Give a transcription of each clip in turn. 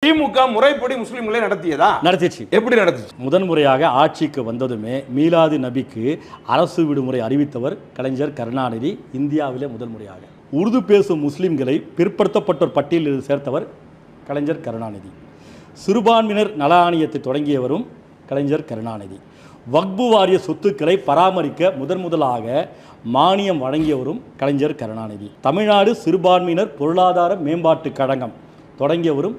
திமுக முறைப்படி முஸ்லிம்களை நடத்திச்சு. எப்படி நடத்துச்சு? முதன்முறையாக ஆட்சிக்கு வந்ததுமே மீலாது நபிக்கு அரசு விடுமுறை அறிவித்தவர் கலைஞர் கருணாநிதி. இந்தியாவிலே முதன்முறையாக உருது பேசும் முஸ்லிம்களை பிற்படுத்தப்பட்டோர் பட்டியலில் சேர்த்தவர் கலைஞர் கருணாநிதி. சிறுபான்மையினர் நல ஆணையத்தை தொடங்கியவரும் கலைஞர் கருணாநிதி. வக்பு வாரிய சொத்துக்களை பராமரிக்க முதலாக மானியம் வழங்கியவரும் கலைஞர் கருணாநிதி. தமிழ்நாடு சிறுபான்மையினர் பொருளாதார மேம்பாட்டு கழகம் தொடங்கியவரும்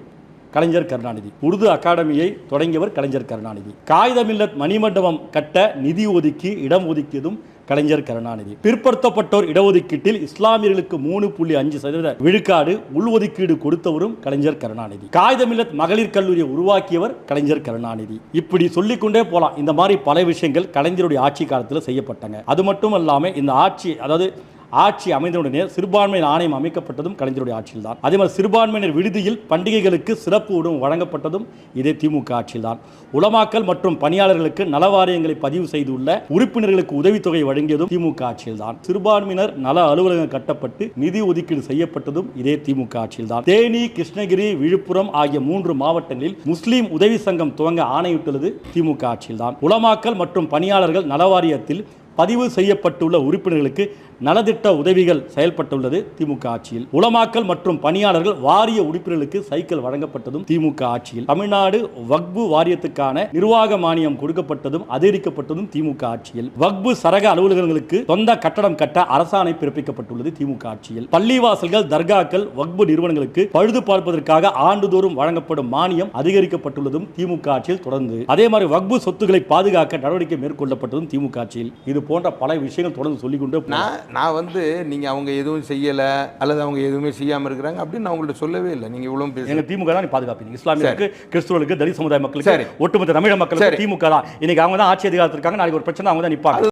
கலைஞர் கருணாநிதி. உருது அகாடமியை தொடங்கியவர் கலைஞர் கருணாநிதி. காகிதமில்லத் மணிமண்டபம் கட்ட நிதி ஒதுக்கி இடம் ஒதுக்கியதும் கலைஞர் கருணாநிதி. பிற்படுத்தப்பட்டோர் இடஒதுக்கீட்டில் இஸ்லாமியர்களுக்கு 3.5% விழுக்காடு உள்ஒதுக்கீடு கொடுத்தவரும் கலைஞர் கருணாநிதி. காகிதமில்லத் மகளிர் கல்லூரியை உருவாக்கியவர் கலைஞர் கருணாநிதி. இப்படி சொல்லிக்கொண்டே போலாம். இந்த மாதிரி பல விஷயங்கள் கலைஞருடைய ஆட்சி காலத்தில் செய்யப்பட்டாங்க. அது மட்டும் இல்லாமல் இந்த ஆட்சி அமைந்தவுடனே சிறுபான்மையினர் ஆணையம் அமைக்கப்பட்டதும் கலைஞருடைய ஆட்சியில் தான். அதே மாதிரி சிறுபான்மையினர் விடுதியில் பண்டிகைகளுக்கு சிறப்பு உணவு வழங்கப்பட்டதும் இதே திமுக ஆட்சியில் தான். உலமாக்கல் மற்றும் பணியாளர்களுக்கு நலவாரியங்களை பதிவு செய்துள்ள உறுப்பினர்களுக்கு உதவித்தொகை வழங்கியதும் திமுக ஆட்சியில் தான். சிறுபான்மையினர் நல அலுவலகம் கட்டப்பட்டு நிதி ஒதுக்கீடு செய்யப்பட்டதும் இதே திமுக ஆட்சியில் தான். தேனி, கிருஷ்ணகிரி, விழுப்புரம் ஆகிய 3 மாவட்டங்களில் முஸ்லீம் உதவி சங்கம் துவங்க ஆணையிட்டுள்ளது திமுக ஆட்சியில் தான். உலமாக்கல் மற்றும் பணியாளர்கள் நலவாரியத்தில் பதிவு செய்யப்பட்டுள்ள உறுப்பினர்களுக்கு நலத்திட்ட உதவிகள் செயல்பட்டுள்ளது திமுக ஆட்சியில். உலமாக்கல் மற்றும் பணியாளர்கள் வாரிய உறுப்பினர்களுக்கு சைக்கிள் வழங்கப்பட்டதும் திமுக ஆட்சியில். தமிழ்நாடு வக்பு வாரியத்துக்கான நிர்வாக மானியம் கொடுக்கப்பட்டதும் அதிகரிக்கப்பட்டதும் திமுக ஆட்சியில். வக்பு சரக அலுவலகங்களுக்கு சொந்த கட்டடம் கட்ட அரசாணை பிறப்பிக்கப்பட்டுள்ளது திமுக ஆட்சியில். பள்ளிவாசல்கள், தர்காக்கள், வக்பு நிறுவனங்களுக்கு பழுது பார்ப்பதற்காக ஆண்டுதோறும் வழங்கப்படும் மானியம் அதிகரிக்கப்பட்டுள்ளதும் திமுக ஆட்சியில் தொடர்ந்து. அதே மாதிரி வக்பு சொத்துக்களை பாதுகாக்க நடவடிக்கை மேற்கொள்ளப்பட்டதும் திமுக ஆட்சியில். இது போன்ற பல விஷயங்கள் தொடர்ந்து சொல்லிக்கொண்டே நான் நீங்கள் அவங்க எதுவும் செய்யலை அல்லது அவங்க எதுவுமே செய்யாமல் இருக்கிறாங்க அப்படின்னு நான் உங்கள்கிட்ட சொல்லவே இல்லை. நீங்கள் இவ்வளோ எங்கள் திமுக தான் பாதுகாப்பீங்க. இஸ்லாமியருக்கு, கிறிஸ்துவர்களுக்கு, தலித் சமுதாய மக்களுக்கு, ஒட்டுமொத்த தமிழக மக்களுக்கு திமுக தான். இன்னைக்கு அவங்க தான் ஆட்சி அதிகாரத்தில் இருக்காங்க. நாளைக்கு ஒரு பிரச்சனை அவங்க தான் நிற்பாங்க.